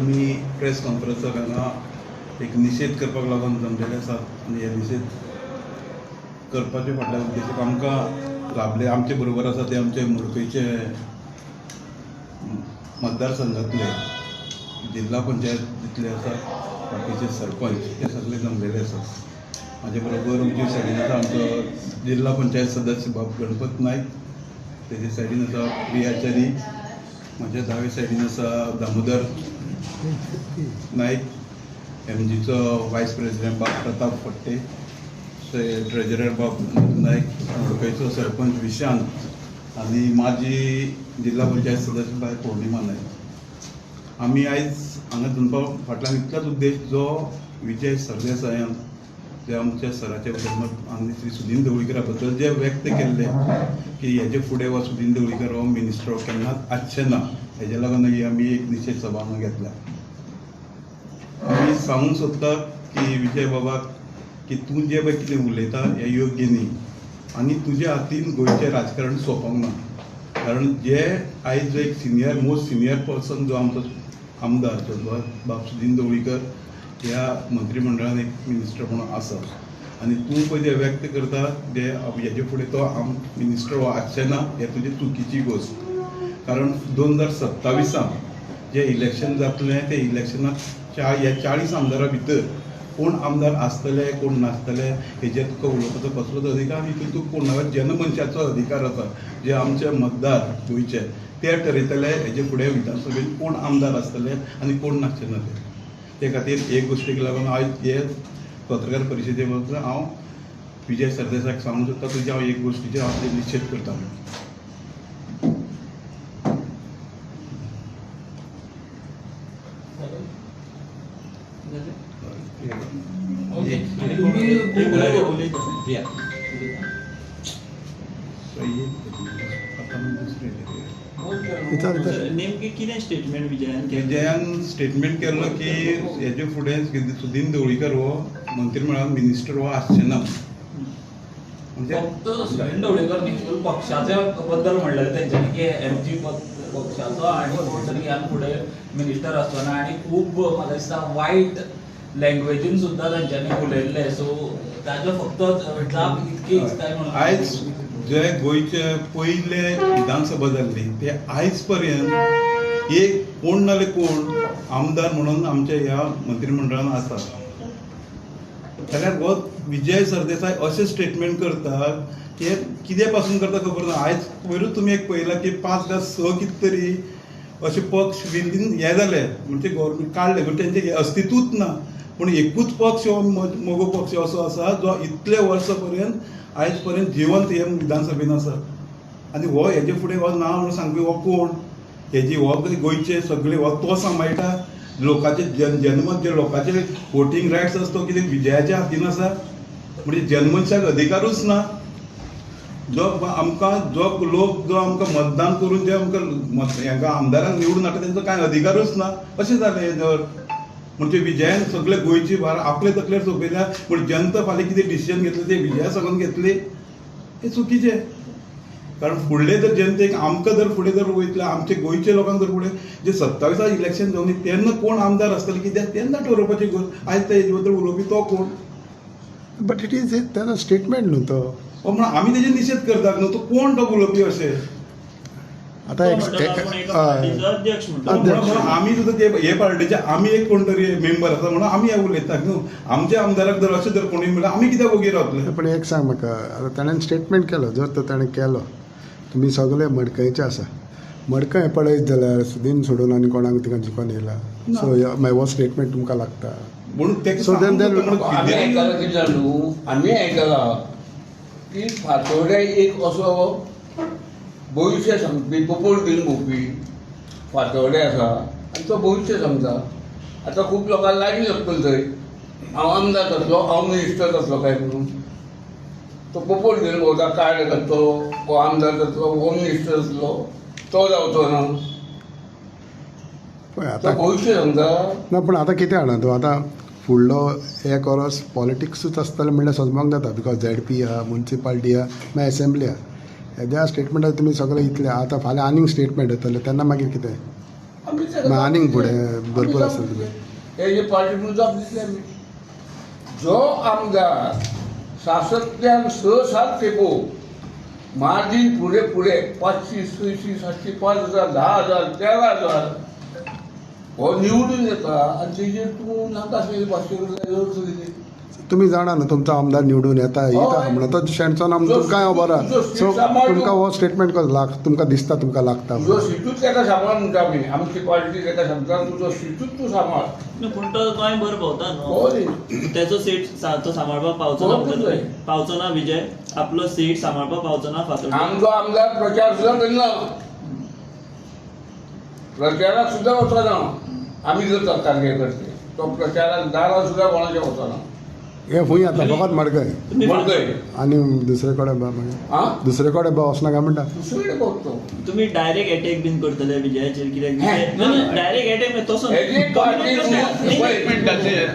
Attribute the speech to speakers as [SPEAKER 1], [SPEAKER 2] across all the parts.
[SPEAKER 1] आमी प्रेस कॉन्फरन्साक हांगा एक निशेध करपाक लागून जमलेले आसात आनी हे निशेध करपाचे फाटल्या उद्देशाक आमकां लाभले आमचे बरोबर आसा ते आमचे मडकयचे मतदारसंघातले जिल्हा पंचायत जितले आसात बाकीचे सरपंच ते सगळे जमलेले आसात. म्हाजे बरोबर उजवे सायडीन आसा आमचो जिल्हा पंचायत सदस्य बाब गणपत नायक, तेजे सायडीन आसा प्रियाचारी, म्हाज्या दावे सायडीन आसा दामोदर नायक, एमजीचो वायस प्रेसिडेंट बाब प्रताप फडते, ट्रेजरर बाब नायक, मडकयचो सरपंच विशांत आनी माजी जिल्हा पंचायत सदस्य बाय पौर्णिमा नायक. आमी आयज हांगा दनपार फाटल्यान इतलोच उद्देश जो विजय सरदेसायान जे आमच्या सराचे बद्दल आनी श्री सुदीन ढवळीकरा बद्दल जे व्यक्त केल्ले की हेजे फुडें हो सुदीन ढवळीकर हो मिनिस्टर केन्नाच आसचे ना, हेजे लागून ही आमी एक निशेध सभा हांगा घेतल्या. आमी सांगूंक सोदता की विजय बाबा की तूं जे पळय कितें उलयता हें योग्य न्ही आनी तुज्या हातीन गोंयचें राजकारण सोंपोंक ना. कारण जे आयज एक सिनियर मोस्ट सिनियर पर्सन जो आमचो आमदार जो बाब सुदीन ढवळीकर ह्या मंत्रिमंडळान एक मिनिस्टर म्हणून आसा आनी तूं पळय जे व्यक्त करता जे हेजे फुडें तो मिनिस्टर हो आसचे ना हें तुजी चुकीची गोश्ट. कारण 2027 जे इलेक्शन जातलें ते इलेक्शनाक ह्या 40 आमदारां भितर कोण आमदार आसतले कोण नासतले हेजेर तुका उलोवपाचो कसलोच अधिकार आनी हितून तुका कोणावर जनमनशाचो अधिकार आसा. जे आमचे मतदार गोंयचे ते ठरयतले हेजे फुडें विधानसभेत कोण आमदार आसतले आनी कोण नासचे ना ते खातीर एक गोश्टीक लागून आयज हे पत्रकार परिशदे बद्दल हांव विजय सरदेसायाक सांगूंक सोदता तुज्या हांव एक गोश्टीचेर हांव निशेध करता.
[SPEAKER 2] नेमके कितें स्टेटमेंट
[SPEAKER 1] विजयान स्टेटमेंट केल्लो की हेजे फुडें सुदीन ढवळीकर हो मंत्रिमंडळान मिनिस्टर हो आसचे ना. म्हणजे
[SPEAKER 3] फक्त सुदीन ढवळीकर न्ही पक्षाच्या बद्दल म्हणलें तेंच्यांनी की एमजी पक्षाचो आनी कोण तरी ह्या फुडें मिनिस्टर आसचो ना आनी खूब म्हाका दिसता वायट लँग्वेजीन सुद्दां तांच्यांनी उलयल्ले. सो ताजो फक्त जाप इतकीच काय म्हणून
[SPEAKER 1] आयज जे गोंयचे पयले विधानसभा जाल्ली ते आयज पर्यंत एक कोण नाले कोण आमदार म्हणून आमच्या ह्या मंत्रिमंडळान आसा. जाल्यार हो विजय सरदेसाय अशें स्टेटमेंट करता की कितें पासून करता खबर ना. आयज पयरूच तुमी एक पळयला की 5 काय 6 कितें तरी अशे पक्ष दिल्लीन हे जाले म्हणजे गव्हर्मेंट काडले म्हणजे तेंचे अस्तित्वूच ना. पूण एकूच पक्ष हो मोगो पक्ष असो आसा जो इतले वर्सां पर्यंत आयज पर्यंत जिवंत हे विधानसभेन आसा. आनी हो हेजे फुडें हो ना म्हणून सांगपी हो कोण हेजी हो गोंयचे सगळे हो तो सांबाळटा. लोकांचे जन्म जे लोकांचे वोटींग रायट्स आसा तो कितें विजयाच्या हातीन आसा. म्हणजे जनमनशाक अधिकारूच ना. जो आमकां जो लोक जो आमकां मतदान करून जे आमकां हांकां आमदारांक निवडून हाडटा तेंचो कांय अधिकारूच ना. अशें जालें हे जर म्हणजे विजयान सगळे गोंयची भार आपले तकलेर सोंपयल्या. पूण जनता फाल्यां कितें डिसिजन घेतलें ते विजया सांगून घेतली हें चुकीचें. कारण फुडले जर जनतेक आमकां जर फुडें जर वयतले आमचे गोंयचे लोकांक जर फुडें जे 27 इलेक्शन जावन तेन्ना कोण आमदार आसतले कित्याक तेन्ना ठरोवपाची गोष्ट. आयज तेजे बद्दल उलोवपी तो कोण.
[SPEAKER 4] बट इट इज तेन्ना स्टेटमेंट न्हू तो.
[SPEAKER 1] म्हणून आमी तेजे निशेध करतात न्हू. तो कोण तो उलोवपी अशें
[SPEAKER 4] आतां
[SPEAKER 2] अध्यक्ष
[SPEAKER 1] म्हणून आमी सुद्दां ते हे पार्टीचे आमी एक कोण तरी मेंबर आसा म्हणून आमी हे उलयतात न्हू. आमच्या आमदाराक जर अशें जर कोणी म्हणल्यार आमी कित्याक वगेर रावतले.
[SPEAKER 4] पण एक सांग म्हाका आतां ताणें स्टेटमेंट केलो जर तो ताणें केलो तुमी सगळे मडकयचे आसा मडकय पळयत जाल्यार सुदीन सोडून आनी कोणाक तिका जिखोन येयला. सो मागीर हो स्टेटमेंट तुमकां लागता
[SPEAKER 1] म्हणून
[SPEAKER 4] सो देन
[SPEAKER 5] आमी आयकलां कितें जालें न्हू आमी आयकलां की फातोर्डे एक असो भविश्य सांगपी पोपोल बील भोवपी फातोर्डे आसा आनी तो भविश्य सांगता. आतां खूब लोकांक लागीं लागतलो थंय हांव आमदार जातलो हांव मिनिस्टर जातलो काय म्हणून. तो पोपोल बील भोंवता कार्ड घालतो हो आमदार जातलो हो मिनिस्टर जातलो तो जावचो ना.
[SPEAKER 4] पळय
[SPEAKER 5] तो
[SPEAKER 4] आतां
[SPEAKER 5] भविश्य सांगता
[SPEAKER 4] ना. पूण आतां कितें हाडा तूं आतां फुडलो एक वरस पॉलिटिक्सूच आसतलें म्हणल्यार सोजमोंक जाता. बिकॉज ZP आहा म्युनिसिपालिटी आहा मागीर एसेंब्ली आहा. हेज्या स्टेटमेंटार तुमी सगळे इतले आतां फाल्यां आनीक स्टेटमेंट येतले तेन्ना मागीर कितें
[SPEAKER 5] आमी
[SPEAKER 4] मग आनीक फुडें भरपूर आसा तुमी.
[SPEAKER 5] हे जे पार्टीनूच जाप दिसले आमी जो आमदार सातत्यान 6-7 तेंपो मार्जीन फुडें 500, 600, 700, 5,000, 10,000, 13,000 हो निवडून येता आनी तेजेर तूं नाका आसलेली भाशा करता.
[SPEAKER 4] तुम्ही जाणा न्हू तुमचो आमदार निवडून येता म्हणून तो शेणचो नाम तुमकां खबर आहा. सो तुमकां हो स्टेटमेंट कसो तुमकां दिसता तुमकां लागता
[SPEAKER 5] तुजो सिटूच ताका सांबाळ म्हणटा आमी आमची पार्टी ताका सांगता तुजो सिटूच तूं सांबाळ.
[SPEAKER 2] पूण तो गोंय भर भोंवता
[SPEAKER 5] हो
[SPEAKER 2] न्हू
[SPEAKER 5] न्ही.
[SPEAKER 2] त्याचो सीट तो सांबाळपाक पावचो ना म्हणटा पावचो ना विजय आपलो सीट सांबाळपाक पावचो ना फातोर्डे.
[SPEAKER 5] आमचो आमदार प्रचार सुद्दां करना प्रचाराक सुद्दां वचना आमी जर तारखे करते तो प्रचाराक दारां सुद्दां कोणाचें वचना.
[SPEAKER 4] हे खूंय आता फकत मडकय
[SPEAKER 2] तुम्ही
[SPEAKER 5] मडकय
[SPEAKER 4] आनी दुसरे कडेन मागीर
[SPEAKER 5] आं
[SPEAKER 4] दुसरे कडेन वचना काय म्हणटा.
[SPEAKER 5] दुसरे कडेन बघतो
[SPEAKER 2] तुम्ही डायरेक्ट अटॅक बीन करतले विजयाचेर कित्याक
[SPEAKER 5] हे,
[SPEAKER 2] डायरेक्ट अटॅक तसो
[SPEAKER 5] एटलीस्ट पार्टी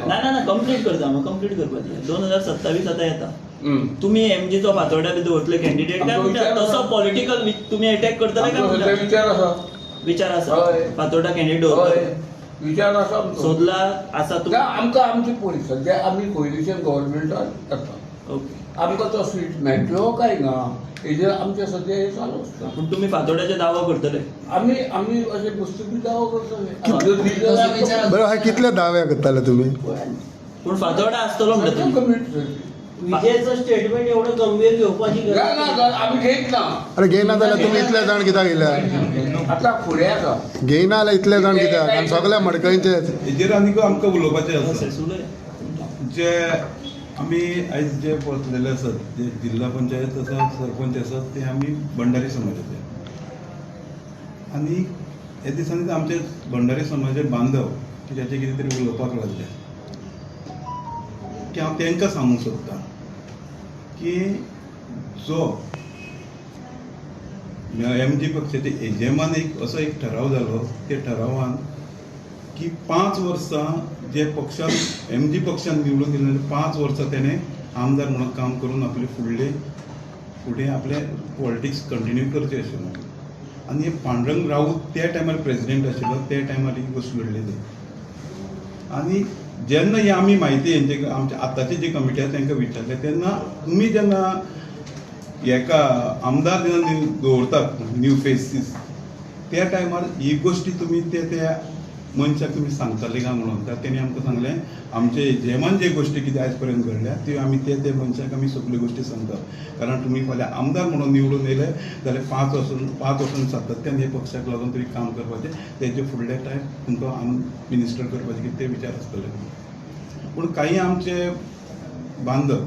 [SPEAKER 2] ना कंप्लीट करता मग कंप्लीट करपाची 2027 आतां येता.
[SPEAKER 5] हम्म.
[SPEAKER 2] तुम्ही एमजीचो फातोर्ड्या भितर दवरतले कॅन्डिडेट काय
[SPEAKER 5] आमचो
[SPEAKER 2] म्हणटा
[SPEAKER 5] विचार
[SPEAKER 2] तसो
[SPEAKER 5] आसा.
[SPEAKER 2] पॉलिटिकल तुम्ही अटॅक करतले काय
[SPEAKER 5] आमचो सध्या
[SPEAKER 2] म्हणटा
[SPEAKER 5] विचार आसा.
[SPEAKER 2] विचार आसा
[SPEAKER 5] हय.
[SPEAKER 2] फातोर्डा कॅन्डिडेट
[SPEAKER 5] हय
[SPEAKER 2] दवरतले
[SPEAKER 5] विचार आसा आमचो.
[SPEAKER 2] सोदला आसा
[SPEAKER 5] ना
[SPEAKER 2] तुम्ही
[SPEAKER 5] आमकां आमची पळय सध्या आमी कोलिशन गव्हर्मेंटान येता
[SPEAKER 2] ओके
[SPEAKER 5] आमकां तो सीट मेळटलो काय ना हेजेर आमचें सध्या हे चालू आसता.
[SPEAKER 2] पूण तुम्ही फातोर्ड्याचे दावो करतले
[SPEAKER 5] आमी आमी अशे पुस्तकी दावो करतले जर दिले जाल्यार
[SPEAKER 4] बरं हाय कितले दावे करताले तुमी.
[SPEAKER 2] पूण फातोर्डा आसतलो म्हणटा तुम्ही
[SPEAKER 5] कमीट
[SPEAKER 6] विजयचं स्टेटमेंट एवढं गंभीर घेवपाची
[SPEAKER 5] ना
[SPEAKER 6] गरज
[SPEAKER 5] ना आमी घेयत ना
[SPEAKER 4] अरे घेयना जाल्यार तुमी इतले जाण कित्याक येयल्या.
[SPEAKER 5] आतां फुडें आसा
[SPEAKER 4] घेयना जाल्यार इतले जाण कित्याक आनी सगळे मडकयचेच.
[SPEAKER 1] हेजेर आनीक आमकां उलोवपाचें आसा
[SPEAKER 2] प्रोसेस उलय.
[SPEAKER 1] जे आमी आयज जे पळयलेले आसात जे जिल्हा पंचायत आसा सरपंच आसात ते आमी भंडारी समाजाचे आनी हे दिसांनी आमचे भंडारी समाजाचे बांदव कित्याचे कितें तरी उलोवपाक लागले की हांव तांकां सांगूंक सोदतां की जो एमजी पक्षाचे एजेमान असो एक ठराव जालो त्या ठरावान की 5 वर्सां जे पक्षान एमजी पक्षान निवडून दिले 5 वर्सां तेणे आमदार म्हणून काम करून आपले फुडें आपले पॉलिटिक्स कंटिन्यू करचें आशिल्लें. आनी हे पांडुरंग राऊत त्या टायमार प्रेसिडेंट आशिल्लो त्या टायमार ही गोश्ट घडलेली. आनी जेन्ना ही आमी म्हायती हेंचे आमच्या आतांची जी कमिटी आसा तांकां विचारले तेन्ना तुमी जेन्ना हेका आमदार जेन्ना दवरतात न्यू फेसीस त्या टायमार ही गोश्टी तुमी त्या मनशाक तुमी सांगताले काय म्हणून तर तेणी आमकां सांगलें आमचे जेवण जे गोश्टी कितें आयज पर्यंत घडल्या त्यो आमी ते मनशाक आमी सगल्यो गोश्टी सांगतात कारण तुमी फाल्यां आमदार म्हणून निवडून येयले जाल्यार 5 वर्सां सातत्यान हे पक्षाक लागून तरी काम करपाचें तेजे फुडले टायम तुमकां मिनिस्टर करपाचे कितें ते विचार आसतले. पूण काही आमचे बांदव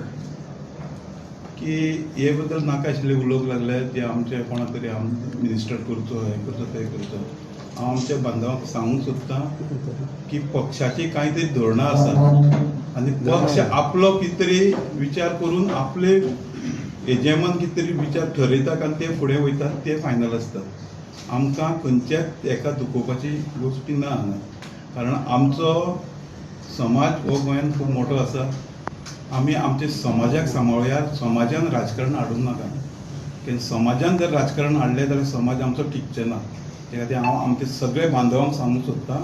[SPEAKER 1] की हे बद्दल नाका आशिल्ले उलोवंक लागले जे आमचे कोणा तरी मिनिस्टर करचो हें करचो तें करचो. हांव आमच्या बांदवांक सांगूंक सोदतां की पक्षाची कांय तरी धोरणां आसात आनी पक्ष आपलो कितें तरी विचार करून आपले हेजेमान कितें तरी विचार ठरयतात आनी ते फुडें वयतात ते फायनल आसतात. आमकां खंयच्याच एका दुखोवपाची गोश्टी ना हांगा कारण आमचो समाज हो गोंयांत खूब मोठो आसा. आमी आमच्या समाजाक सांबाळुया समाजान राजकारण हाडूंक नाका कित्याक समाजान जर राजकारण हाडलें जाल्यार समाज आमचो टिकचें ना. त्या खातीर हांव आमचे सगळे बांदवांक सांगूंक सोदतां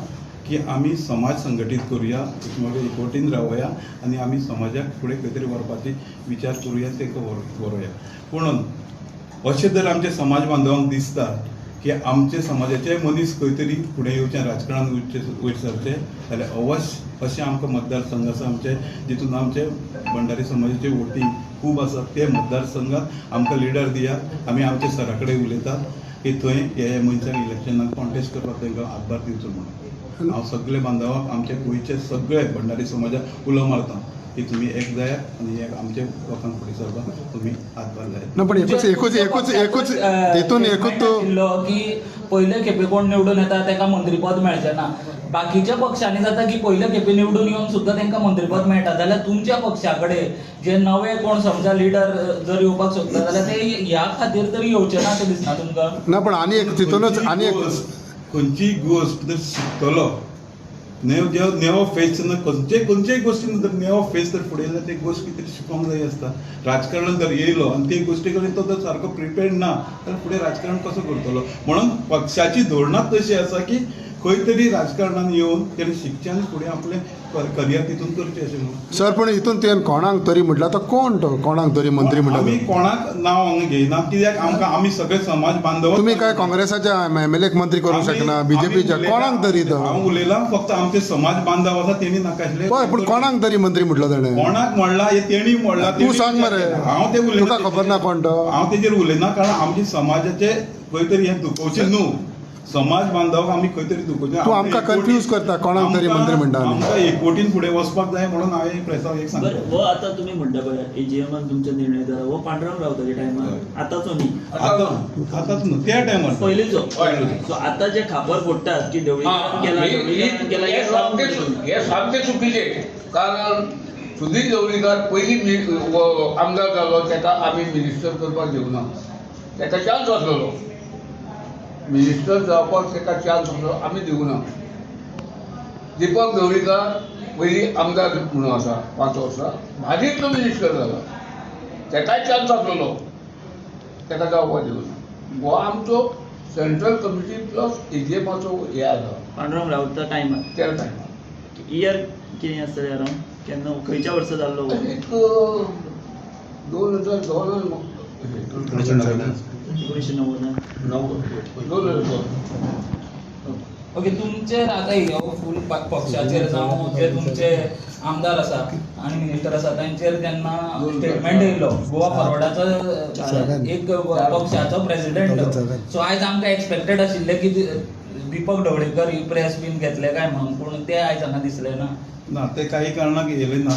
[SPEAKER 1] की आमी समाज संघटीत करुया एकवटीन रावया आनी आमी समाजाक फुडें खंय तरी व्हरपाची विचार करुया तांकां व्हरुया. पूण अशें जर आमच्या समाज बांदवांक दिसता की आमचे समाजाचे मनीस खंय तरी फुडें येवचें राजकारणांत वयर सरचें जाल्यार अवश्य अशें आमकां मतदारसंघ आसा आमचे जितून आमचे भंडारी समाजाचे वोटींग खूब आसा ते मतदारसंघात आमकां लिडर दियात. आमी आमच्या सरा कडेन उलयतात की थंय हे मनशाक इलेक्शनाक कॉन्टेस्ट करपाक तांकां हातभार दिवचो म्हणून. हांव सगळे बांदवांक आमचे गोंयचे सगळे भंडारी समाजाक उलो मारता की तुमी एक जायात आनी एक आमच्या लोकांक फुडें सरपाक तुमी हातभार जायात.
[SPEAKER 4] ना पण एकूच हितून एकूच तो
[SPEAKER 3] की पयले खेपे कोण निवडून येता ताका मंत्रीपद मेळचें ना. बाकीच्या पक्षांनी जाता की पयले खेपे निवडून येवन सुद्दां तांकां मंत्रीपद मेळटा जाल्यार तुमच्या पक्षा कडेन जे नवे कोण समजा लिडर जर येवपाक सोदता जाल्यार ते ह्या खातीर तरी येवचे ना अशें दिसना तुमकां.
[SPEAKER 4] ना पण आनी एक तितूनच आनी एक
[SPEAKER 1] खंयची गोश्ट जर शिकतलो नेवो फेस खंयच्याय गोश्टीन जर नेवो फेस जर फुडें येयला ते गोश्ट कितें तरी शिकोवंक जाय आसता. राजकारणांत जर येयलो आनी ते गोश्टी कडेन तो जर सारको प्रिपेर्ड ना जाल्यार फुडें राजकारण कसो करतलो. म्हणून पक्षाची धोरणांच तशी आसा की खंय तरी राजकारणान येवन तेणे शिक्षण फुडें आपलें करियर तितून करचें अशें म्हणून.
[SPEAKER 4] सर पूण हितून तुवें कोणाक तरी म्हटलं तो कोण तो कोणाक तरी मंत्री
[SPEAKER 1] आमी
[SPEAKER 4] म्हटलं
[SPEAKER 1] कोणाक नांव हांगा घेयना कित्याक आमी सगळे समाज बांधव.
[SPEAKER 4] तुम्ही काय काँग्रेसाच्या MLA क मंत्री करूंक शकना BJPच्या कोणाक तरी तो
[SPEAKER 1] हांव उलयलां फक्त आमचे समाज बांधव आसा तेणी नाका आसले.
[SPEAKER 4] पळय पूण कोणाक तरी मंत्री म्हटलं ताणें
[SPEAKER 1] कोणाक म्हणला हे तेणी म्हणला.
[SPEAKER 4] तूं सांग मरे
[SPEAKER 1] हांव ते उलयना.
[SPEAKER 4] तुका खबर ना कोण तो
[SPEAKER 1] हांव तेजेर उलयना कारण आमचे समाजाचे खंय तरी हें दुखोवचें न्हू. समाज बांधवाक आमी खंय तरी दुखोवचें.
[SPEAKER 4] तूं आमकां कन्फ्यूज करता कोणाक तरी मंत्री म्हणटा आनी.
[SPEAKER 1] आमकां एकवटीन फुडें वचपाक जाय म्हणून हांवें प्रेसाक एक सांगलें.
[SPEAKER 2] बरं, हो आता तुम्ही म्हणता पळय AGM तुमचे निर्णय जाला हो पांडुरंग रावताच्या टायमार आताचो न्ही
[SPEAKER 1] आतांच न्हू त्या टायमार
[SPEAKER 2] पयलींचो.
[SPEAKER 5] हय.
[SPEAKER 2] सो आता जे खापर फोडटात की ढवळीकरण केला ढवळीकरण केला
[SPEAKER 5] हे
[SPEAKER 2] हे wrong.
[SPEAKER 5] हे सामके चुकीचे. कारण सुधीर ढवळीकर पयलीं आमदार जालो ताका आमी मिनिस्टर करपाक दिवना. ताका चान्स आसलेलो मिनिस्टर जावपाक ताका चान्स आसलो आमी दिवना. दिपक ढवळीकर पयलीं आमदार म्हणून आसा 5 वर्सां भाजपचो मिनिस्टर जाला ताकाय चान्स आसलेलो ताका जावपाक दिवना. हो आमचो सेंट्रल कमिटी प्लस AGMचो हे आसा
[SPEAKER 2] पांडुरंग रावता टायमार
[SPEAKER 5] त्या टायमार.
[SPEAKER 2] इयर कितें आसतलें अरावंड केन्ना खंयच्या वर्सा जाल्लो हो?
[SPEAKER 5] एक 2002
[SPEAKER 2] 1990.
[SPEAKER 3] ओके, तुमचेर आतां ह्यो फूल पक्षाचेर जावं जे तुमचे आमदार आसा आनी मिनिस्टर आसा तांचेर जेन्ना स्टेटमेंट येयलो गोवा फॉरवर्डाचो एक पक्षाचो प्रेसिडेंट. सो आयज आमकां एक्सपेक्टेड आशिल्लें की दीपक ढवळीकर ही प्रेस बीन घेतले काय म्हणून, पूण ते आयज हांगा दिसले ना.
[SPEAKER 1] ना ते काही कारणाक येयले ना.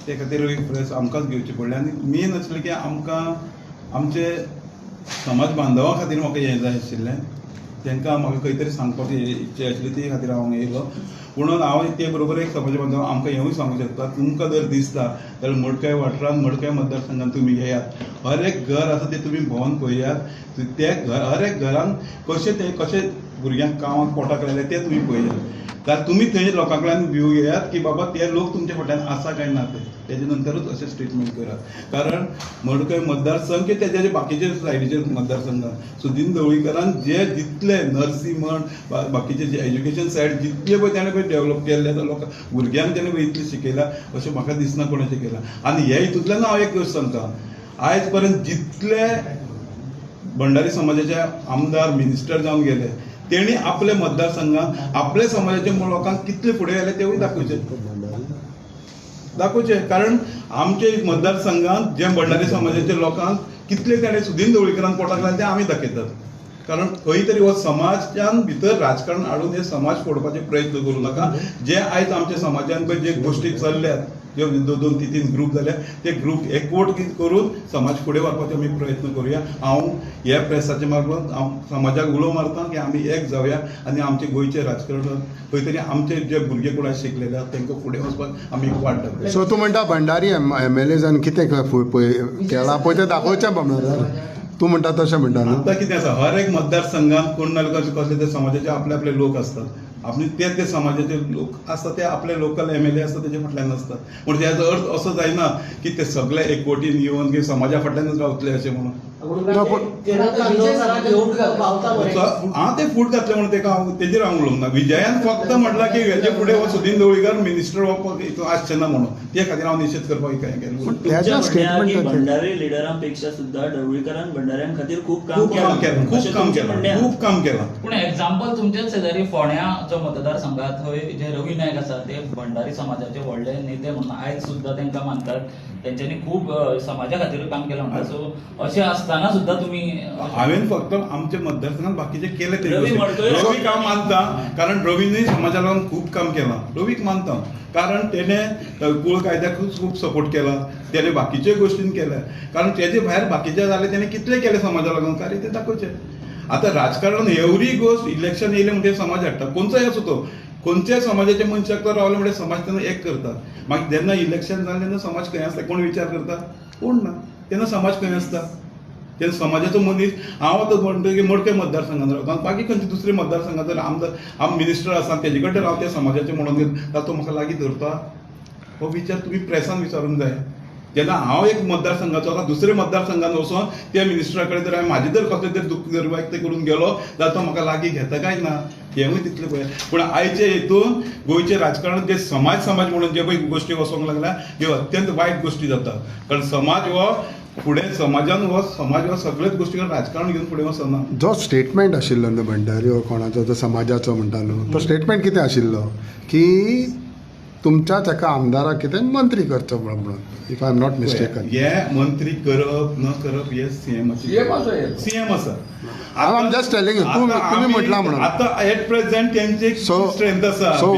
[SPEAKER 1] ते खातीर प्रेस आमकांच घेवची पडली आनी मेन आसलें की आमकां आमचे समाज बांधवां खातीर म्हाका हें जाय आशिल्लें. तांकां म्हाका खंय तरी सांगपाक इच्छा आशिल्ली ते खातीर हांव येयलो. म्हणून हांव ते बरोबर एक समाज बांधव आमकां हेंवूय सांगूंक शकता तुमकां जर दिसता जाल्यार मडकय वाठारांत मडकय मतदारसंघात तुमी येयात. हर एक घर आसा तें तुमी भोंवन पळयात. ते हर एक घरान कशे भुरग्यांक कामाक पोटाक लायले ते तुमी पळयात. जाल्यार तुमी थंय लोकां कडल्यान व्यू घेयात की बाबा ते लोक तुमच्या फाटल्यान आसा काय ना ते. तेजे नंतरूच अशें स्टेटमेंट करात. कारण मडकय मतदारसंघ की तेजे बाकीचे सायडीचे मतदारसंघ सुदीन ढवळीकरान जे जितले नर्सी म्हण बाकीचे जे एज्युकेशन सायड जितले पळय ताणें पळय डेव्हलप केल्ले लोकां भुरग्यांक ताणें पळय इतलें शिकयलां अशें म्हाका दिसना कोणाचें केलां. आनी हे हितूंतल्यान हांव एक गोश्ट सांगता आयज पर्यंत जितले भंडारी समाजाचे आमदार मिनिस्टर जावन गेले तेणी आपल्या मतदारसंघात आपल्या समाजाच्या लोकांक कितले फुडें गेले तेवूय दाखोवचे. कारण आमचे मतदारसंघात जे भंडारी समाजाच्या लोकांक कितले ताणें सुदीन ढवळीकरान पोटाक लायले ते आमी दाखयतात. कारण खंय तरी हो समाजान भितर राजकारण हाडून हे समाज फोडपाचे प्रयत्न करूं नाका. जे आयज आमच्या समाजान पळय जे गोश्टी चल्ल्यात जे 2-3 ग्रूप जाले ते ग्रूप एकवट करून समाज फुडें व्हरपाचे आमी प्रयत्न करुया. हांव ह्या प्रेसाच्या मार्फत हांव समाजाक उलो मारता की आमी एक जावया आनी आमचे गोंयचे राजकारण खंय तरी आमचे जे भुरगे कोण शिकलेले आसा तांकां फुडें वचपाक आमी वाट दाखोवया.
[SPEAKER 4] सो तूं म्हणटा भंडारी MLAजान कितें केलां पळय तें दाखोवचें बाबा. तूं म्हणटा तशें म्हणटा न्हू.
[SPEAKER 1] आतां कितें आसा हर एक मतदारसंघात कोण ना कसले ते समाजाचे आपले लोक असतात. आपले ते समाजाचे लोक आसता ते आपले लोकल MLA आसता तेजे फाटल्यान आसतात. पूण तेजो अर्थ असो जायना की ते सगळे एकवटीन येवन की समाजा फाटल्यानच रावतले अशें म्हणून. हांव ते फूट घातले म्हणून तेका हांव तेजेर हांव उलोवंक ना. विजयान फक्त म्हटलां की हेजे फुडें हो सुदीन ढवळीकर मिनिस्टर वचपाक आसचे ना म्हणून ते खातीर हांव निशेध करपाक हें केलें.
[SPEAKER 2] तुमच्या म्हणण्यार की भंडारी लिडरांपेक्षा सुद्धा ढवळीकरान भंडाऱ्यां खातीर खूप काम केलां.
[SPEAKER 3] पूण एक्झाम्पल तुमचेच शेजारी फोंड्या जो मतदारसंघात थंय जे रवी नायक आसा ते भंडारी समाजाचे व्हडले नेते म्हणून आयज सुद्धा तांकां मानतात. तेंच्यांनी खूब समाजा खातीर काम केलां म्हणटा. सो अशें आसतना सुद्धा तुमी
[SPEAKER 1] हांवें फक्त आमच्या मतदारसंघात बाकीचे केले ते रवीक हांव मानता. कारण रवीनय समाजा लागून खूब काम केलां. रवीक मानता कारण तेणे कुळ कायद्याक खूब सपोर्ट केला. तेणे बाकीचे गोश्टीन केल्या. कारण तेजे भायर बाकीचे जाले तेणे कितले केले समाजा लागून कार्य ते दाखोवचे. आतां राजकारणान एवरी गोश्ट इलेक्शन येयले म्हणजे समाज हाडटा. खंयचोय असो तो खंयच्याय समाजाचे मनशाक तो रावले म्हणजे समाज तेन्ना एक करता. मागीर जेन्ना इलेक्शन जालें तेन्ना समाज खंय आसता कोण विचार करता कोण ना. तेन्ना समाज खंय आसता तेन्ना समाजाचो मनीस हांव आतां म्हणटा की मडकय मतदारसंघात रावता. बाकी खंयचे दुसरे मतदारसंघात जर आमदार मिनिस्टर आसा तेजे कडेन रावता समाजाचे म्हणून जाल्यार तो म्हाका लागीं धरता. हो विचार तुमी प्रेसान विचारूंक जाय. जेन्ना हांव एक मतदारसंघाचो आतां दुसऱ्या मतदारसंघान वचोन त्या मिनिस्टरा कडेन जर हांवें म्हाजे जर कसलें तरी दुख जर व्यक्त करून गेलो जाल्यार तो म्हाका लागीं घेता काय ना. हेवूय तितले पळय. पूण आयचे हितून गोंयचे राजकारणांत जे समाज म्हणून जे पळय गोश्टी वचोंक लागल्या ह्यो अत्यंत वायट गोश्टी जाता. कारण समाज हो फुडें समाजान हो सगळ्याच गोश्टी राजकारण घेवन फुडें वचना.
[SPEAKER 4] जो स्टेटमेंट आशिल्लो न्हू भंडारी हो कोणाचो जो समाजाचो म्हणटा न्हू, तो स्टेटमेंट कितें आशिल्लो की तुमच्याच एका आमदाराक कितें मंत्री करचो म्हणून, if I am not mistaken.
[SPEAKER 1] हे मंत्री करप न करप हे सीएम आसा.
[SPEAKER 4] I am just telling you, तुम्ही म्हटला म्हणून.
[SPEAKER 1] आता एट प्रेझेंट त्यांची स्ट्रेंथ आसा.
[SPEAKER 4] so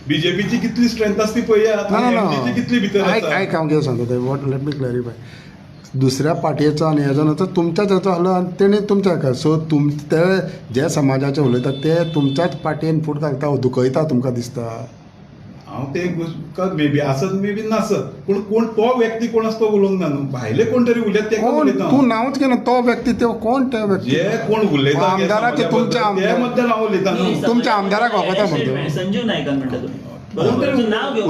[SPEAKER 1] बीजेपीची कितली स्ट्रेंथ आसा ती पळयात. MG ची कितली भितर आसा.
[SPEAKER 4] ऐक हांव कितें सांगता वॉट लेट मी क्लॅरिफाय. दुसऱ्या पार्टयेचो आनी हेजो तुमच्याच हाचो आहलो आनी तेणी तुमच्या हाका. सो ते जे समाजाचे उलयतात ते तुमच्याच पार्टयेन फूट घालता दुखयता तुमकां दिसता.
[SPEAKER 1] हांव ते मे बी आसत मे बी नासत, पूण कोण तो व्यक्ती कोण आसा तो उलोवंक ना न्हू. भायले कोण तरी उलयत ते उलयता.
[SPEAKER 4] तूं नांवच घेना तो व्यक्ती, तो कोण ते व्यक्ती
[SPEAKER 1] जे कोण उलयता
[SPEAKER 4] आमदाराचे तुमच्या
[SPEAKER 1] ते बद्दल हांव उलयता न्हू.
[SPEAKER 4] तुमच्या आमदाराक वखता म्हणतो.
[SPEAKER 2] संजीव नायकान म्हणटा तुमी बरोबर. तुमचं नाव घेवपाक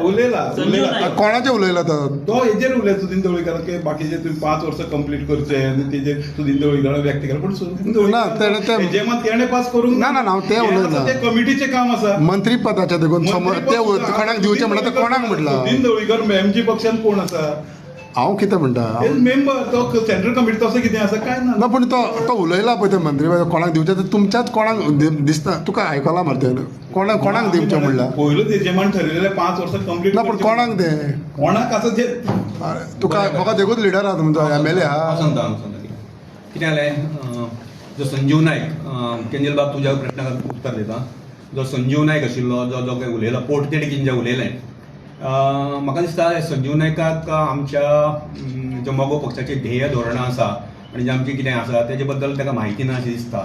[SPEAKER 4] उलयला
[SPEAKER 1] उलयला
[SPEAKER 4] कोणाचे उलयला
[SPEAKER 1] तो हेजेर उलयता सुदीन ढवळीकर की बाकीचे तुम्ही 5 वर्सां कंप्लीट करचे आनी तेजेर सुदीन ढवळीकर व्यक्त केला. पूण सुदीन
[SPEAKER 4] ना,
[SPEAKER 1] जे मात तेणे पास करूंक
[SPEAKER 4] ना, हांव ते उलयना.
[SPEAKER 1] ते कमिटीचें काम आसा.
[SPEAKER 4] मंत्री पदाचे देखून ते कोणाक दिवचे म्हणटा ते कोणाक म्हटला.
[SPEAKER 1] सुदीन ढवळीकर MG पक्षान कोण आसा.
[SPEAKER 4] हांव कितें म्हणटा
[SPEAKER 1] मेंबर तो सेंट्रल कमिटी तसो कितें आसा काय ना.
[SPEAKER 4] ना, पूण तो उलयला पळय ते मंत्री कोणाक दिवचे ते तुमच्याच कोणाक दिसता. तुका आयकला मरे ते कोणाक दिवचे म्हणला.
[SPEAKER 1] पयलू तेजेमान ठरलेले 5 वर्सां कंप्लीट
[SPEAKER 4] ना, पूण कोणाक दे
[SPEAKER 1] कोणाक आसा ते
[SPEAKER 4] तुका म्हाका देखूच लिडर आहा तुमचो MLA आहा.
[SPEAKER 7] सांगता कितें जालें. जो संजीव नायक केंजल बाब तुज्या प्रश्नाक उत्तर दिता. जो संजीव नायक आशिल्लो जो काही उलयलो पोट तिडकीन जें उलयलें, म्हाका दिसता संजीव नायकाक आमच्या जे मोगो पक्षाची ध्येय धोरणां आसा आनी जें आमचें कितें आसा तेजे बद्दल ताका म्हायती ना अशें दिसता.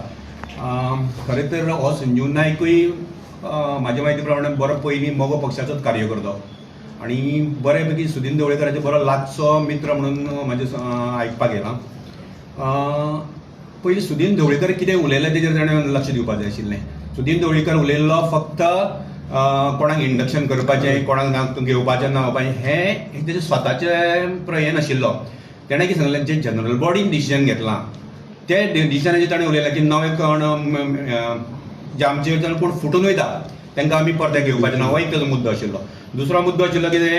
[SPEAKER 7] खरें तर हो संजीव नायकूय म्हाज्या म्हायती प्रमाणे बरो पयलीं मोगो पक्षाचोच कार्यकर्तो आनी बरे पैकी सुदीन ढवळीकराचे बरो लागचो मित्र म्हणून म्हाजें आयकपाक येलां. पयलीं सुदीन ढवळीकर कितें उलयलें तेजेर ताणें लक्ष दिवपाक जाय आशिल्लें. सुदीन ढवळीकर उलयल्लो फक्त कोणाक इंडक्शन करपाचें, कोणाक घेवपाचें नावपाचें हें तेजें स्वताचें हें नाशिल्लो. तेणें कितें सांगलें जें जनरल बॉडीन डिसिजन घेतलां ते डिसिजनाचेर ताणें उलयलां की नवे कोण जे आमचे कोण फुटून वयता तांकां आमी परते घेवपाचें ना. हो एक तेजो मुद्दो आशिल्लो. दुसरो मुद्दो आशिल्लो कितें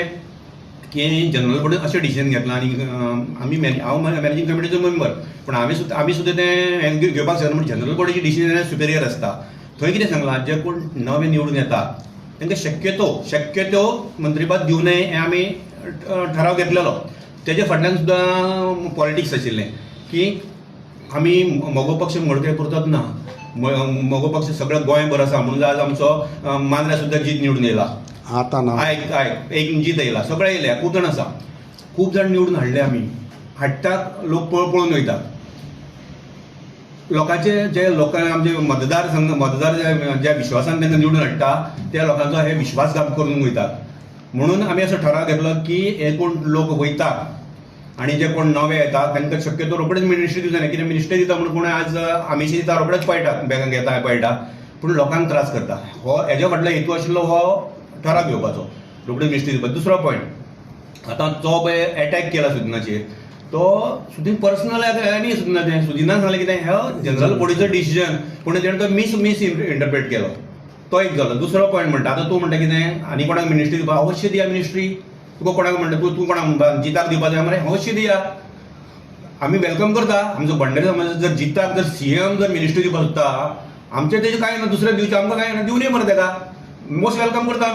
[SPEAKER 7] की जनरल बॉडीन अशें डिसिजन घेतलां आनी हांव मॅनेजींग कमिटीचो मेंबर, पूण आमी सुद्दां तें हें घेवपाक शकना. म्हणजे जनरल बॉडीची डिसिजन सुपेरियर आसता. थंय कितें सांगलां जे कोण नवे निवडून येता तांकां शक्यतो मंत्रीपद दिवं नये हें आमी ठराव घेतलेलो. तेजे फाटल्यान सुद्दां पॉलिटिक्स आशिल्लें की आमी मोगो पक्ष मोडके करतात ना. मोगो पक्ष सगळं गोंयभर आसा म्हणून आज आमचो मांद्रा सुद्दां जीत निवडून येयला.
[SPEAKER 4] आतां ना
[SPEAKER 7] आयक एक जीत येयला. सगळे येयले, खूब जाण आसा. खूब जाण निवडून हाडले आमी. हाडटात लोक पळोवन वयतात. लोकांचे जे आमचे मतदार ज्या विश्वासान तांकां निवडून हाडटा त्या लोकांचो हे विश्वासघात करून वयतात. म्हणून आमी असो ठराव घेतलो की हे कोण लोक वयता आनी जे कोण नवे येता तांकां शक्यतो रोखडेच मिनिस्ट्री दिवं जाय. कितें मिनिस्ट्री दिता म्हणून कोण आज आमिशी दिता रोखडेच पळटा, बॅगांक घेता पळटा, पूण लोकांक त्रास करता. हो हेज्या फाटलो हेतू आशिल्लो हो ठराव घेवपाचो, रोखडेच मिनिस्ट्री दिवपाचो. दुसरो पॉयंट, आतां जो पळय एटॅक केला सुदिनाचेर तो सुदीन पर्सनल आनी सुदिनाचें सुदिनान सांगलें कितें हे जनरल बॉडीचो डिसिजन पूण तेणें तो मिस इंटरप्रेट केलो. तो एक जालो. दुसरो पॉयंट म्हणटा आतां तूं म्हणटा कितें आनी कोणाक मिनिस्ट्री दिवपा अवश्य दिया मिनिस्ट्री. तुका कोणाक म्हणटा तूं कोणाक म्हणटा जिताक दिवपा जाय मरे अवश्य दिया. आमी वेलकम करता. आमचो भंडारी समाज जर जिताक जर CM जर मिनिस्ट्री दिवपाक सोदता आमचें तेजें कांय ना, दुसरें दिवचें आमकां कांय ना, दिवनय मरे ताका. मोस्ट वेलकम करता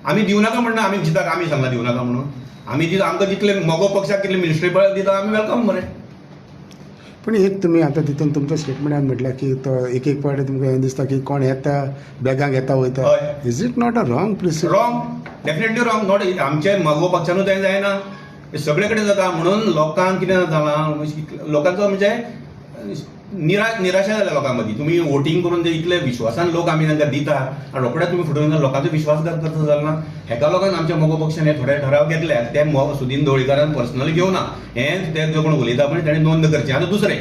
[SPEAKER 7] आमी दिवं नाका म्हणना. आमी जिताक आमी सांगला दिवं नाका म्हणून. आमी आमकां जितले मोगो पक्षाक कितले मिनिस्ट्री पळय दिता आमी वेलकम मरे.
[SPEAKER 4] पूण एक तुमी आतां तितून तुमच्या स्टेटमेंटान म्हटल्यार की तो एक पावटी तुमकां हें दिसता की कोण येता बॅगांक येता वयता. Is it not a wrong precision?
[SPEAKER 7] Wrong, definitely wrong. Not आमचे मोगो पक्षानूच हें जायना. सगळे कडेन जाता. म्हणून लोकांक कितें जालां लोकांचो म्हणजे निराशा जाल्या लोकां मदीं. तुमी वोटींग करून जे इतले विश्वासान लोक आमी तांकां दिता आनी रोखडेच तुमी फुटून लोकांचो विश्वासघात करता जाल्यार ना. हेका लागून आमच्या मोगो पक्षान हे थोडे ठराव घेतले. ते सुदीन ढवळीकरान पर्सनली घेवना. हें ते जो कोण उलयता पळय ताणें नोंद करची. आतां दुसरें,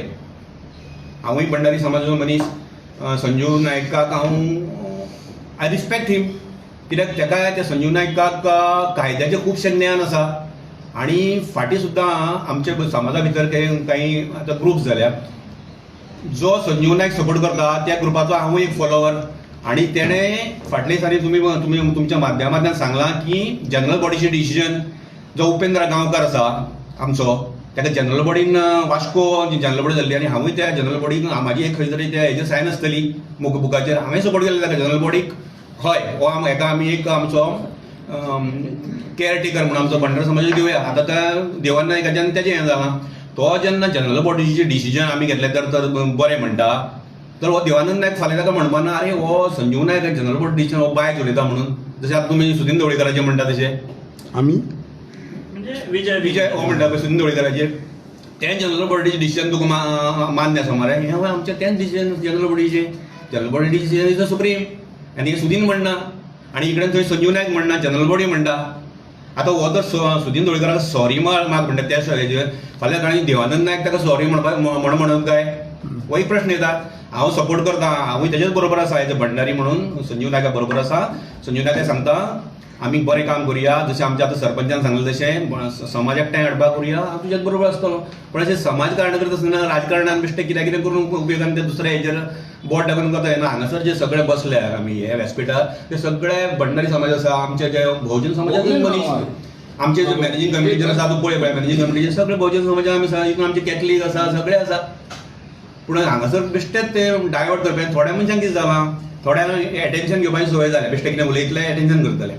[SPEAKER 7] हांवूय भंडारी समाजाचो मनीस, संजीव नायकाक आय रिस्पेक्ट हिम. कित्याक तेका त्या संजीव नायकाक कायद्याचें खुबशें ज्ञान आसा आनी फाटीं सुद्दां आमच्या समाजा भितर काही आतां ग्रुप्स जाल्या जो संजीव नायक सपोर्ट करता त्या ग्रुपाचो हांवूय एक फॉलोवर आणि तेणे फाटले दिसांनी तुम्ही तुमच्या माध्यमांतल्यान सांगलां की जनरल बॉडीचे डिसिजन जो उपेंद्र गांवकार आसा आमचो ताका जनरल बॉडीन वास्को जनरल बॉडी जाल्ली आनी हांवूय त्या जनरल बॉडीक म्हाजी एक खंय तरी त्या हेजेर सायन आसतली बुकाचेर हांवें सपोर्ट केल्लो ताका जनरल बॉडीक हय हो हेका आमी एक आमचो केअरटेकर म्हणून आमचो भंडार समाजाचो दिवया आतां त्या देवान नायकाच्यान तेजें हें जालां तो जेन्ना जनरल बॉडीचे डिसिजन आमी घेतले तर बरें म्हणटा तर हो देवानंद नायक फाल्यां ताका म्हणपाना अरे हो संजीव नायक जनरल बॉडी डिसिजन हो बायक उलयता म्हणून जशें आतां तुमी सुदीन ढवळीकराचें म्हणटा तशें
[SPEAKER 4] आमी
[SPEAKER 2] म्हणजे विजय
[SPEAKER 7] विजय हो म्हणटा पळय सुदीन ढवळीकराचेर तें जनरल बॉडीचें डिसिजन तुका मान्य आसा मरे हें हय आमचें तेंच decision general body decision is the supreme आनी हे सुदीन म्हणना आनी इकडेन थंय संजीव नायक म्हणना जनरल बॉडी म्हणटा आतां हो जर सुदीन ढवळीकराक सॉरी माग म्हणटा त्या हेजेर फाल्यां काळी देवानंद नायक ताका सॉरी म्हणत काय हो एक प्रश्न येता हांव सपोर्ट करता हांवूय तेजेच बरोबर आसा एज अ भंडारी म्हणून संजीव नायका बरोबर आसा संजीव नायक सांगता आमी बरें काम करुया जशें आमच्या आतां सरपंचान सांगलें तशें समाज एकठांय हाडपाक करुया हांव तुज्याच बरोबर आसतलो पण अशें समाजकारण करता आसतना राजकारणान बेश्टें कितें कितें करून उपयोगान ते दुसऱ्या हेजेर बोट दाखोवन करता येना हांगासर जे सगळे बसल्यात आमी हे व्यासपीठार ते सगळे भंडारी समाज आसा आमचे जे भोवजन समाजाचे मनीस आमचे जे मॅनेजिंग कमिटीचेर आसा तूं पळय मॅनेजिंग कमिटीचे सगळे भोवजन समाजान आमी आसा हितून आमचे कॅथलीक आसा सगळे आसा पूण हांगासर बेश्टेच ते डायवर्ट करपाक थोड्या मनशांक कितें जालां थोड्यांक एटेन्शन घेवपाची संवय जाल्या बेश्टें कितें उलयतले एटेन्शन करतले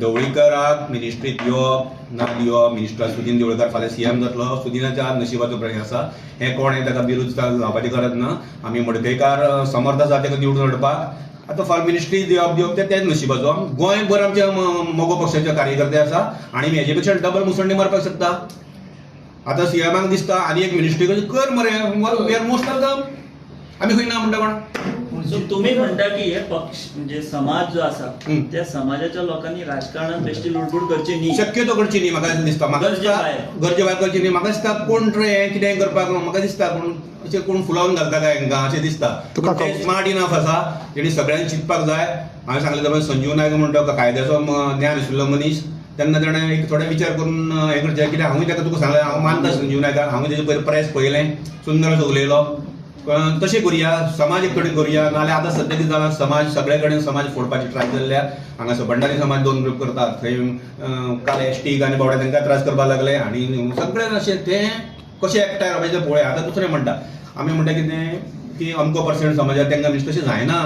[SPEAKER 7] ढवळीकराक मिनिस्ट्रीत दिवप ना दिवप मिनिस्टर सुदीन ढवळीकर फाल्यां सीएम जातलो सुदीनाच्या नशिबाचो प्रश्न आसा हें कोण ताका विरोध जावपाची गरज ना आमी मडकयकार समर्थ आसा ताका निवडून हाडपाक आतां फाल्यां मिनिस्ट्री दिवप तेच नशिबाचो गोंयभर आमचे मोगो पक्षाचे कार्यकर्ते आसा आनी हेजे पेक्षा डबल मुसंडी मारपाक शकता आतां सीएमाक दिसता आनी एक मिनिस्ट्री कर मरे वी आर मोस्ट वेलकम आमी खंय ना म्हणटा कोण
[SPEAKER 2] सो तुम्ही म्हणता की हे पक्ष म्हणजे समाज जो असा त्या समाजाच्या लोकांनी राजकारणात बेश्टी लुडबुड करची न्ही
[SPEAKER 7] शक्यतो करची न्ही म्हाका दिसता गरजे भायर करची न्ही म्हाका दिसता कोण रे कितें करपाक म्हाका दिसता कोण अशें कोण फुलावन घालता काय हांकां अशें दिसता स्मार्ट इनफ आसा जेणी सगळ्यांनी चिंतपाक जाय हांवें सांगलें जाल्यार संजीव नायक म्हणटा कायद्याचो ज्ञान आशिल्लो मनीस तेन्ना ताणें एक थोडे विचार करून हें करचें कित्याक हांवूय ताका तुका सांगलें हांव मानता संजीव नायकाक हांवें तेजे प्रेस पळयलें सुंदर असो उलयलो तशें करुया समाज एक कडेन करुया नाल्यार आतां सद्या कितें जालां समाज सगळे कडेन समाज फोडपाची ट्राय जाल्ल्या हांगासर भंडारी समाज 2 ग्रूप करतात थंय काल एसटी आनी बावडे तांकां त्रास करपाक लागले आनी सगळें अशें तें कशें एकठांय रावपाचें पळय आतां दुसरें म्हणटा आमी म्हणटा कितें की अमको पर्सेंट समाजाक तांकां म्हणजे तशें जायना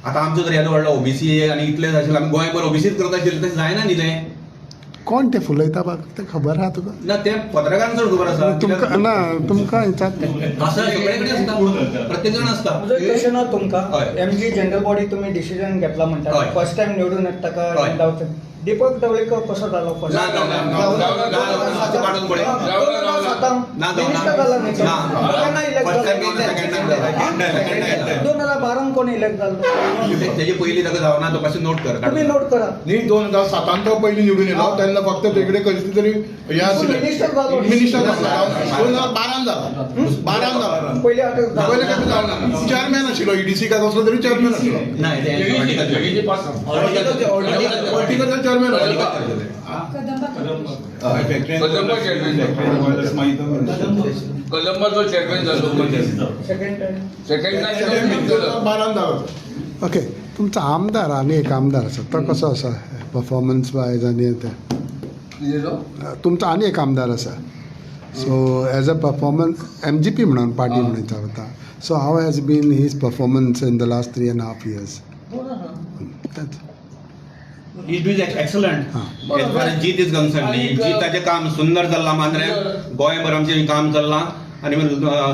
[SPEAKER 7] आतां आमचो जर येदो व्हडलो ओबीसी आनी इतलें आशिल्लें आमी गोंयभर ओबीसीच करता आशिल्लें तशें जायना न्ही तें
[SPEAKER 4] कोण ते फुलयता बाग ते खबर आहा तुका
[SPEAKER 7] ना तें पत्रकारांक चड खबर आसा
[SPEAKER 4] तुमकां ना तुमकां विचारता
[SPEAKER 7] आसा सगळे कडेन आसता प्रत्येक जाण आसता
[SPEAKER 8] म्हजो क्वेश्चन आहा तुमकां
[SPEAKER 7] हय.
[SPEAKER 8] एमजी जनरल बॉडी तुमी डिसिजन घेतला म्हणटा
[SPEAKER 7] हय.
[SPEAKER 8] फर्स्ट टाइम निवडून ताका
[SPEAKER 7] हय.
[SPEAKER 8] धांवता दीपक ढवळीकर कसो जालो फर्स्ट
[SPEAKER 7] ना, ना, ना, ना, ना, काढून पळय. ना,
[SPEAKER 8] दोन हजार बारान कोण इलेक्ट जालो
[SPEAKER 7] तेजे पयलीं ताका जावना तो मातशें नोट कर
[SPEAKER 8] तुम्ही नोट करा
[SPEAKER 9] न्ही 2007 तो पयलीं निवडून येयलो तेन्ना फक्त तेकडे खंयची तरी हे आशिल्लें
[SPEAKER 8] मिनिस्टर जालो
[SPEAKER 9] मिनिस्टर जालो 2012 जालो 12 जालो
[SPEAKER 8] पयलीं आतां
[SPEAKER 9] पयलीं केन्ना जालो चेअरमॅन आशिल्लो ईडीसी का असलो तरी चेअरमॅन आशिल्लो
[SPEAKER 7] ना
[SPEAKER 9] पॉलिटिकल चेअरमॅन आशिल्लो
[SPEAKER 5] कदंबाचो चेअरमॅन जालो
[SPEAKER 8] सेकंड टाइम
[SPEAKER 9] 12 जालो
[SPEAKER 4] ओके तुमचा आमदार आनी एक आमदार आसा तो कसो आसा परफॉर्मन्स वायज आनी ते तुमचो आनी एक आमदार आसा so as a performance MGP म्हणून पार्टी म्हणून चलता so how has been his performance in the last 3.5 years
[SPEAKER 7] it is excellent as far as Jeet is concern जीताचें काम सुंदर चल्लां मांद्रे गोंयभर आमचें काम चल्लां आनी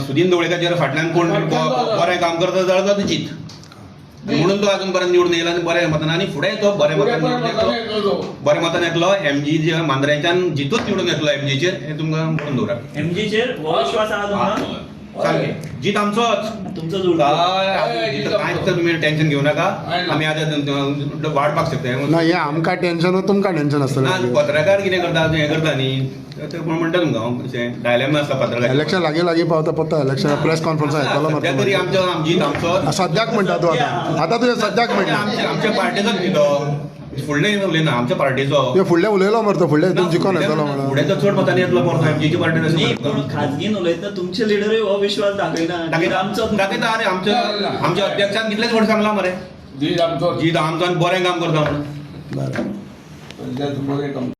[SPEAKER 7] सुदीन ढवळीकराचेर फाटल्यान कोण बरें काम करता जाल्यार तो जीत म्हणून तो अजून पर्यंत निवडून येयला आनी बरें मतान आनी फुडें तो बरें मतान येतलो MG जे मांद्रेच्यान जितूच निवडून येतलो MGचेर हें तुमकां म्हणून दवरा
[SPEAKER 2] MGचेर हो विश्वास आहा तुमकां
[SPEAKER 7] सारकें जीत आमचोच
[SPEAKER 2] तुमचो जोडा
[SPEAKER 7] कांयच तुमी टेन्शन घेवं नाका आमी आतां वाडपाक शकता
[SPEAKER 4] ना हें आमकां टेन्शन तुमकां टेन्शन
[SPEAKER 7] ना
[SPEAKER 4] आसतलें
[SPEAKER 7] पत्रकार कितें करता हें करता न्ही ते म्हणटा तुमकां अशें डायलेमा आसता पत्रकार
[SPEAKER 4] इलेक्शन लागीं पावता पत्ता इलेक्शन प्रेस कॉन्फरन्स आयकलो
[SPEAKER 7] सद्या तरी आमचो जीत आमचो
[SPEAKER 4] सद्याक म्हणटा तूं आतां तुवें सद्याक म्हणटा
[SPEAKER 7] आमच्या पार्टीचोच न्ही तो फुडले उलयना आमच्या पार्टीचो
[SPEAKER 4] हे फुडल्या उलयलो मरे फुडल्या हितून जिखोन येतलो म्हणून
[SPEAKER 7] फुडें तर चड मतांनी येतलो परतो एमजीची
[SPEAKER 2] न्ही
[SPEAKER 7] पार्टी
[SPEAKER 2] पूण खाजगीन उलयतना तुमचे लिडरूय हो विश्वास दाखयना आमचो
[SPEAKER 7] दाखयता अरे आमच्या अध्यक्षान कितलेच फावट सांगला मरे
[SPEAKER 5] दीड आमचो
[SPEAKER 7] जी आमचान बरें काम करता म्हणून
[SPEAKER 4] बरें
[SPEAKER 5] बरें काम